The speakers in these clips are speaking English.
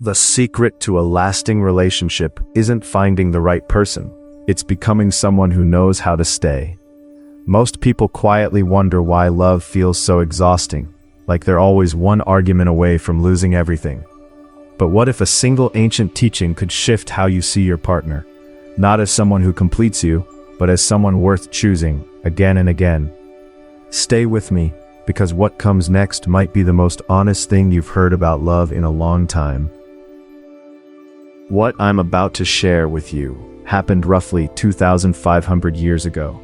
The secret to a lasting relationship isn't finding the right person. It's becoming someone who knows how to stay. Most people quietly wonder why love feels so exhausting, like they're always one argument away from losing everything. But what if a single ancient teaching could shift how you see your partner? Not as someone who completes you, but as someone worth choosing, again and again. Stay with me, because what comes next might be the most honest thing you've heard about love in a long time. What I'm about to share with you happened roughly 2,500 years ago.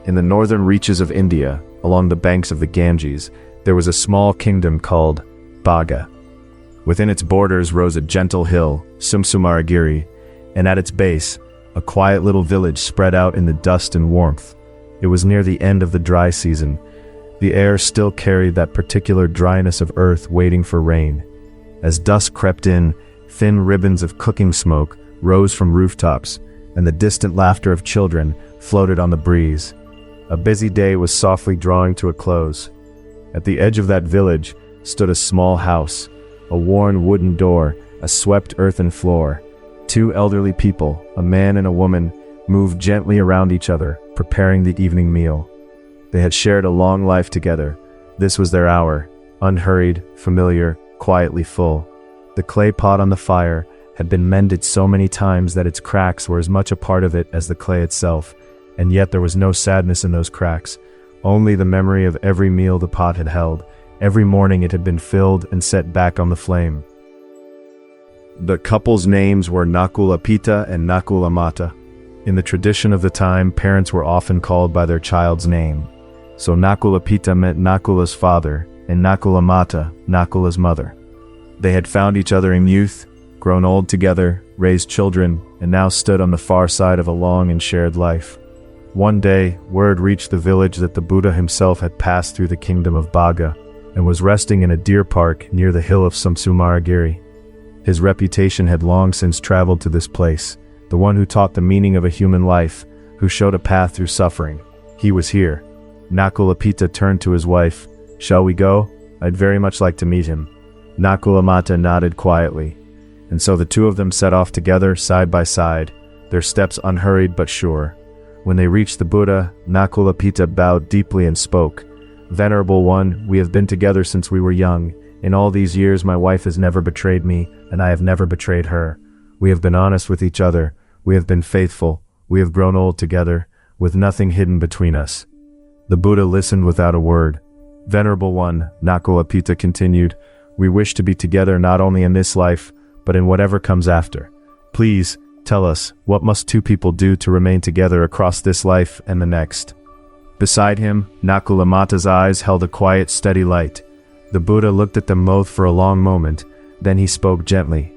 In the northern reaches of India, along the banks of the Ganges, there was a small kingdom called Bhaga. Within its borders rose a gentle hill, Sumsumaragiri, and at its base, a quiet little village spread out in the dust and warmth. It was near the end of the dry season. The air still carried that particular dryness of earth waiting for rain. As dusk crept in, thin ribbons of cooking smoke rose from rooftops, and the distant laughter of children floated on the breeze. A busy day was softly drawing to a close. At the edge of that village stood a small house, a worn wooden door, a swept earthen floor. Two elderly people, a man and a woman, moved gently around each other, preparing the evening meal. They had shared a long life together. This was their hour, unhurried, familiar, quietly full. The clay pot on the fire had been mended so many times that its cracks were as much a part of it as the clay itself, and yet there was no sadness in those cracks, only the memory of every meal the pot had held. Every morning it had been filled and set back on the flame. The couple's names were Nakulapita and Nakulamata. In the tradition of the time, parents were often called by their child's name. So Nakulapita meant Nakula's father, and Nakulamata, Nakula's mother. They had found each other in youth, grown old together, raised children, and now stood on the far side of a long and shared life. One day, word reached the village that the Buddha himself had passed through the kingdom of Bhaga, and was resting in a deer park near the hill of Sumsumaragiri. His reputation had long since traveled to this place, the one who taught the meaning of a human life, who showed a path through suffering. He was here. Nakulapita turned to his wife. "Shall we go? I'd very much like to meet him." Nakulamata nodded quietly, and so the two of them set off together, side by side, their steps unhurried but sure. When they reached the Buddha, Nakulapita bowed deeply and spoke. "Venerable One, we have been together since we were young. In all these years my wife has never betrayed me, and I have never betrayed her. We have been honest with each other. We have been faithful. We have grown old together, with nothing hidden between us." The Buddha listened without a word. "Venerable One," Nakulapita continued, "we wish to be together not only in this life, but in whatever comes after. Please, tell us, what must two people do to remain together across this life and the next?" Beside him, Nakulamata's eyes held a quiet, steady light. The Buddha looked at them both for a long moment, then he spoke gently.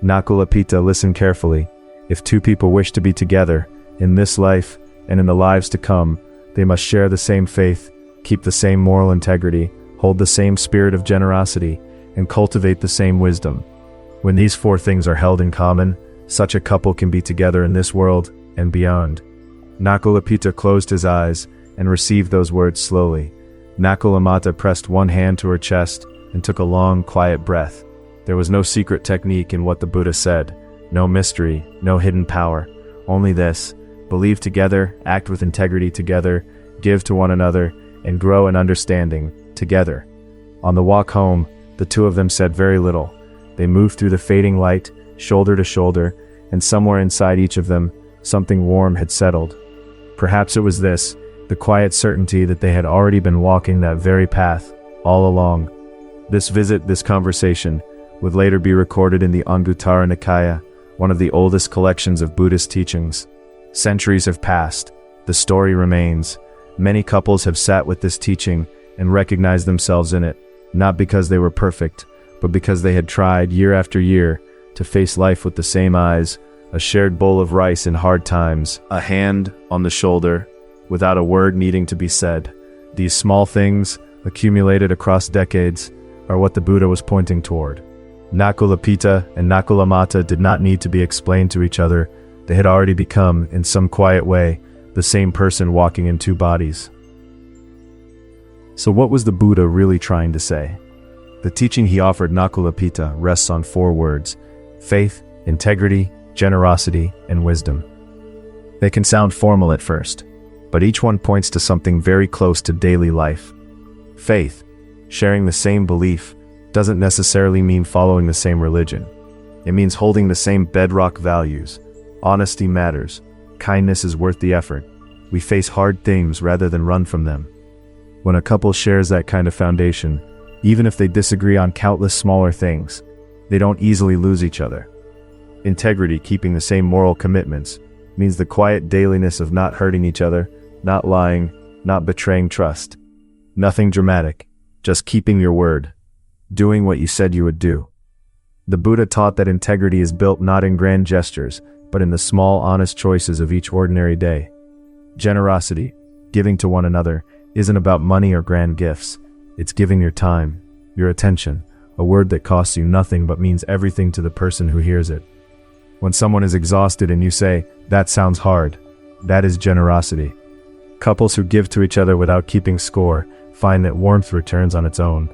"Nakulapita, listen carefully. If two people wish to be together, in this life and in the lives to come, they must share the same faith, keep the same moral integrity, hold the same spirit of generosity, and cultivate the same wisdom. When these four things are held in common, such a couple can be together in this world and beyond." Nakulapita closed his eyes and received those words slowly. Nakulamata pressed one hand to her chest and took a long, quiet breath. There was no secret technique in what the Buddha said, no mystery, no hidden power, only this: believe together, act with integrity together, give to one another, and grow in understanding together. On the walk home, the two of them said very little. They moved through the fading light, shoulder to shoulder, and somewhere inside each of them, something warm had settled. Perhaps it was this, the quiet certainty that they had already been walking that very path, all along. This visit, this conversation, would later be recorded in the Anguttara Nikaya, one of the oldest collections of Buddhist teachings. Centuries have passed. The story remains. Many couples have sat with this teaching and recognized themselves in it, not because they were perfect, but because they had tried year after year to face life with the same eyes, a shared bowl of rice in hard times, a hand on the shoulder, without a word needing to be said. These small things, accumulated across decades, are what the Buddha was pointing toward. Nakulapita and Nakulamata did not need to be explained to each other. They had already become, in some quiet way, the same person walking in two bodies. So what was the Buddha really trying to say? The teaching he offered Nakulapita rests on 4 words: faith, integrity, generosity, and wisdom. They can sound formal at first, but each one points to something very close to daily life. Faith, sharing the same belief, doesn't necessarily mean following the same religion. It means holding the same bedrock values. Honesty matters. Kindness is worth the effort. We face hard things rather than run from them. When a couple shares that kind of foundation, even if they disagree on countless smaller things, they don't easily lose each other. Integrity, keeping the same moral commitments, means the quiet dailiness of not hurting each other, not lying, not betraying trust. Nothing dramatic, just keeping your word, doing what you said you would do. The Buddha taught that integrity is built not in grand gestures, but in the small, honest choices of each ordinary day. Generosity, giving to one another, isn't about money or grand gifts. It's giving your time, your attention, a word that costs you nothing but means everything to the person who hears it. When someone is exhausted and you say, "That sounds hard," that is generosity. Couples who give to each other without keeping score find that warmth returns on its own.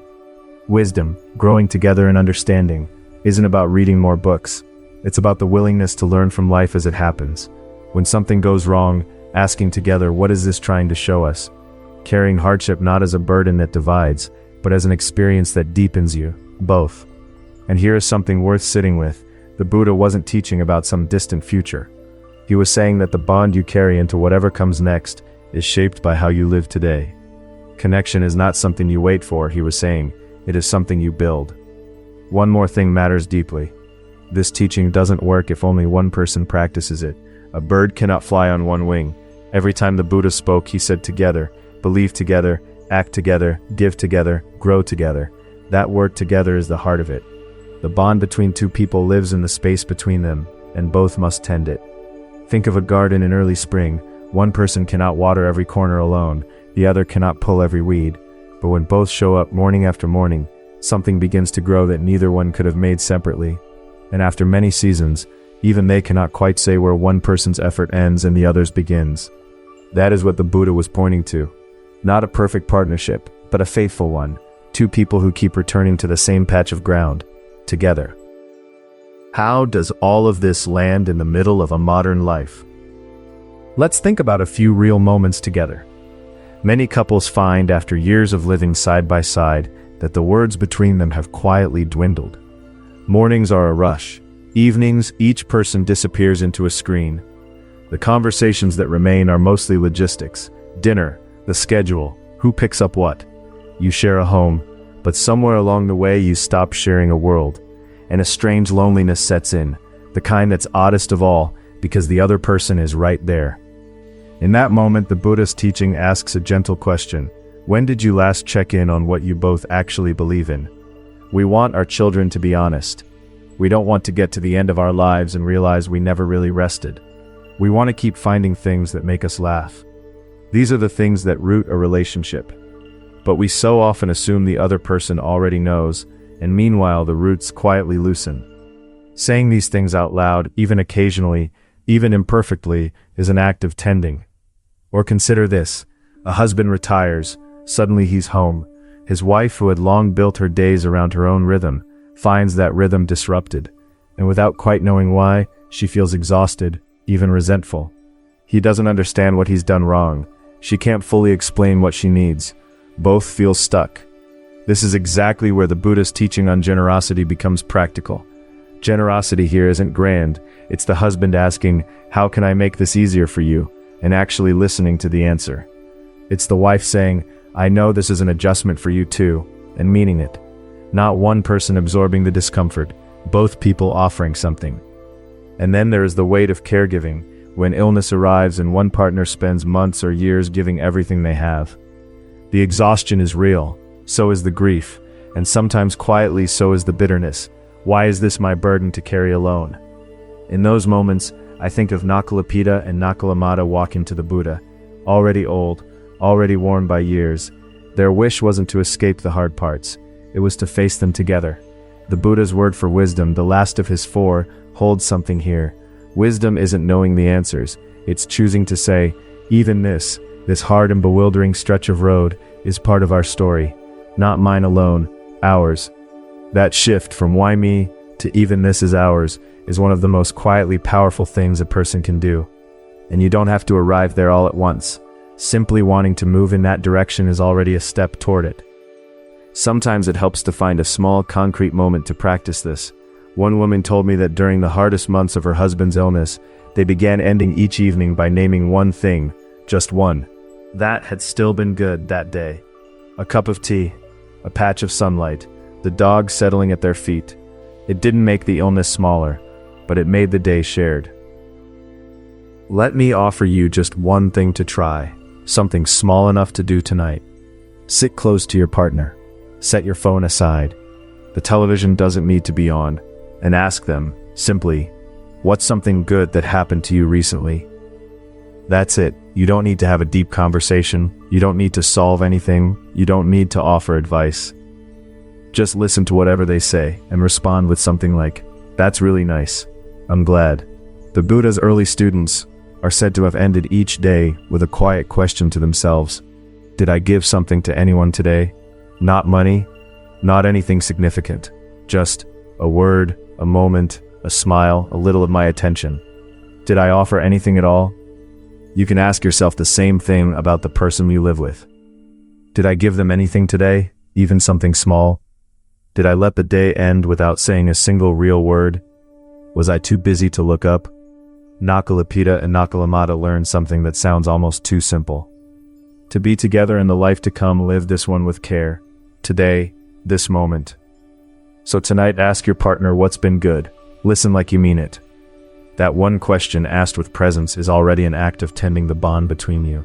Wisdom, growing together in understanding, isn't about reading more books. It's about the willingness to learn from life as it happens. When something goes wrong, asking together, what is this trying to show us? Carrying hardship not as a burden that divides, but as an experience that deepens you, both. And here is something worth sitting with. The Buddha wasn't teaching about some distant future. He was saying that the bond you carry into whatever comes next is shaped by how you live today. Connection is not something you wait for, he was saying. It is something you build. One more thing matters deeply. This teaching doesn't work if only one person practices it. A bird cannot fly on one wing. Every time the Buddha spoke, he said together, believe together, act together, give together, grow together. That word together is the heart of it. The bond between two people lives in the space between them, and both must tend it. Think of a garden in early spring. One person cannot water every corner alone, the other cannot pull every weed. But when both show up morning after morning, something begins to grow that neither one could have made separately. And after many seasons, even they cannot quite say where one person's effort ends and the other's begins. That is what the Buddha was pointing to. Not a perfect partnership, but a faithful one. Two people who keep returning to the same patch of ground, together. How does all of this land in the middle of a modern life? Let's think about a few real moments together. Many couples find, after years of living side by side, that the words between them have quietly dwindled. Mornings are a rush. Evenings, each person disappears into a screen. The conversations that remain are mostly logistics. Dinner, the schedule, who picks up what. You share a home, but somewhere along the way you stop sharing a world, and a strange loneliness sets in, the kind that's oddest of all, because the other person is right there. In that moment, the Buddha's teaching asks a gentle question. When did you last check in on what you both actually believe in? We want our children to be honest. We don't want to get to the end of our lives and realize we never really rested. We want to keep finding things that make us laugh. These are the things that root a relationship. But we so often assume the other person already knows, and meanwhile the roots quietly loosen. Saying these things out loud, even occasionally, even imperfectly, is an act of tending. Or consider this. A husband retires. Suddenly he's home. His wife, who had long built her days around her own rhythm, finds that rhythm disrupted. And without quite knowing why, she feels exhausted, even resentful. He doesn't understand what he's done wrong. She can't fully explain what she needs. Both feel stuck. This is exactly where the Buddha's teaching on generosity becomes practical. Generosity here isn't grand. It's the husband asking, "How can I make this easier for you?" and actually listening to the answer. It's the wife saying, "I know this is an adjustment for you too," and meaning it. Not one person absorbing the discomfort, both people offering something. And then there is the weight of caregiving, when illness arrives and one partner spends months or years giving everything they have. The exhaustion is real, so is the grief, and sometimes quietly so is the bitterness. Why is this my burden to carry alone? In those moments, I think of Nakulapita and Nakulamata walking to the Buddha, already old, already worn by years. Their wish wasn't to escape the hard parts, it was to face them together. The Buddha's word for wisdom, the last of his 4, holds something here. Wisdom isn't knowing the answers, it's choosing to say, even this hard and bewildering stretch of road, is part of our story. Not mine alone, ours, That shift from why me to even this is ours is one of the most quietly powerful things a person can do. And you don't have to arrive there all at once. Simply wanting to move in that direction is already a step toward it. Sometimes it helps to find a small, concrete moment to practice this. One woman told me that during the hardest months of her husband's illness, they began ending each evening by naming one thing, just one, that had still been good that day. A cup of tea, a patch of sunlight, the dog settling at their feet. It didn't make the illness smaller, but it made the day shared. Let me offer you just one thing to try, something small enough to do tonight. Sit close to your partner. Set your phone aside. The television doesn't need to be on, and ask them, simply, what's something good that happened to you recently? That's it. You don't need to have a deep conversation. You don't need to solve anything. You don't need to offer advice. Just listen to whatever they say and respond with something like, that's really nice. I'm glad. The Buddha's early students are said to have ended each day with a quiet question to themselves. Did I give something to anyone today? Not money, not anything significant. Just a word, a moment, a smile, a little of my attention. Did I offer anything at all? You can ask yourself the same thing about the person you live with. Did I give them anything today, even something small? Did I let the day end without saying a single real word? Was I too busy to look up? Nakalapita and Nakalamata learned something that sounds almost too simple. To be together in the life to come, live this one with care. Today, this moment. So tonight, ask your partner what's been good. Listen like you mean it. That one question asked with presence is already an act of tending the bond between you.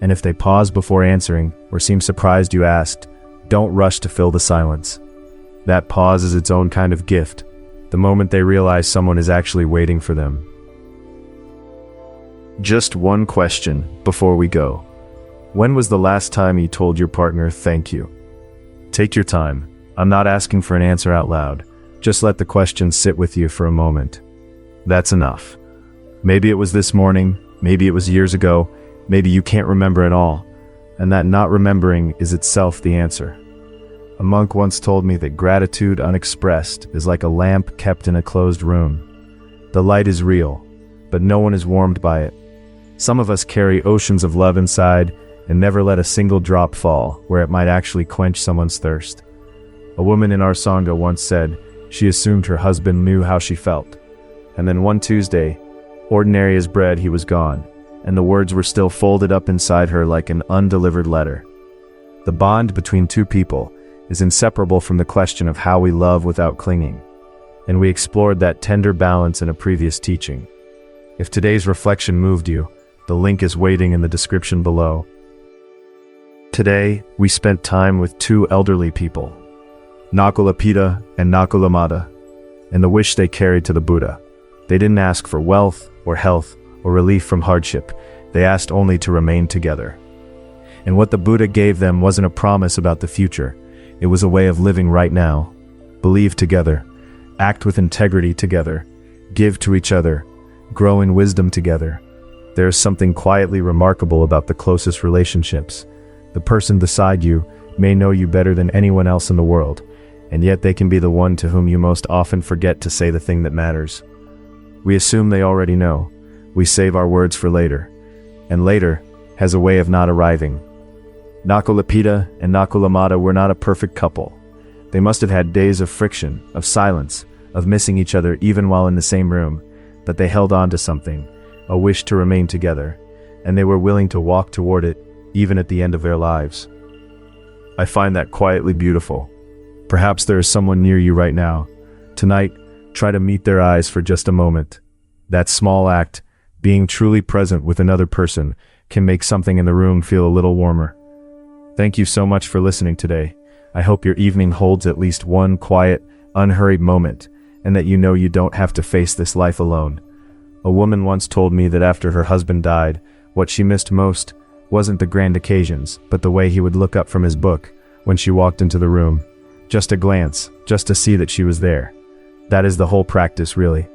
And if they pause before answering, or seem surprised you asked, don't rush to fill the silence. That pause is its own kind of gift, the moment they realize someone is actually waiting for them. Just one question before we go. When was the last time you told your partner thank you? Take your time. I'm not asking for an answer out loud. Just let the question sit with you for a moment. That's enough. Maybe it was this morning, maybe it was years ago, maybe you can't remember at all, and that not remembering is itself the answer. A monk once told me that gratitude unexpressed is like a lamp kept in a closed room. The light is real, but no one is warmed by it. Some of us carry oceans of love inside and never let a single drop fall where it might actually quench someone's thirst. A woman in our Sangha once said she assumed her husband knew how she felt. And then one Tuesday, ordinary as bread, he was gone, and the words were still folded up inside her like an undelivered letter. The bond between two people is inseparable from the question of how we love without clinging, and we explored that tender balance in a previous teaching. If today's reflection moved you, the link is waiting in the description below. Today, we spent time with two elderly people, Nakulapita and Nakulamata, and the wish they carried to the Buddha. They didn't ask for wealth or health or relief from hardship. They asked only to remain together. And what the Buddha gave them wasn't a promise about the future. It was a way of living right now. Believe together, act with integrity together, give to each other, grow in wisdom together. There is something quietly remarkable about the closest relationships. The person beside you may know you better than anyone else in the world, and yet they can be the one to whom you most often forget to say the thing that matters. We assume they already know. We save our words for later, and later has a way of not arriving. Nakulapita and Nakulamata were not a perfect couple. They must have had days of friction, of silence, of missing each other even while in the same room, but they held on to something, a wish to remain together, and they were willing to walk toward it even at the end of their lives. I find that quietly beautiful. Perhaps there is someone near you right now. Tonight, try to meet their eyes for just a moment. That small act, being truly present with another person, can make something in the room feel a little warmer. Thank you so much for listening today. I hope your evening holds at least one quiet, unhurried moment, and that you know you don't have to face this life alone. A woman once told me that after her husband died, what she missed most wasn't the grand occasions, but the way he would look up from his book when she walked into the room. Just a glance, just to see that she was there. That is the whole practice, really.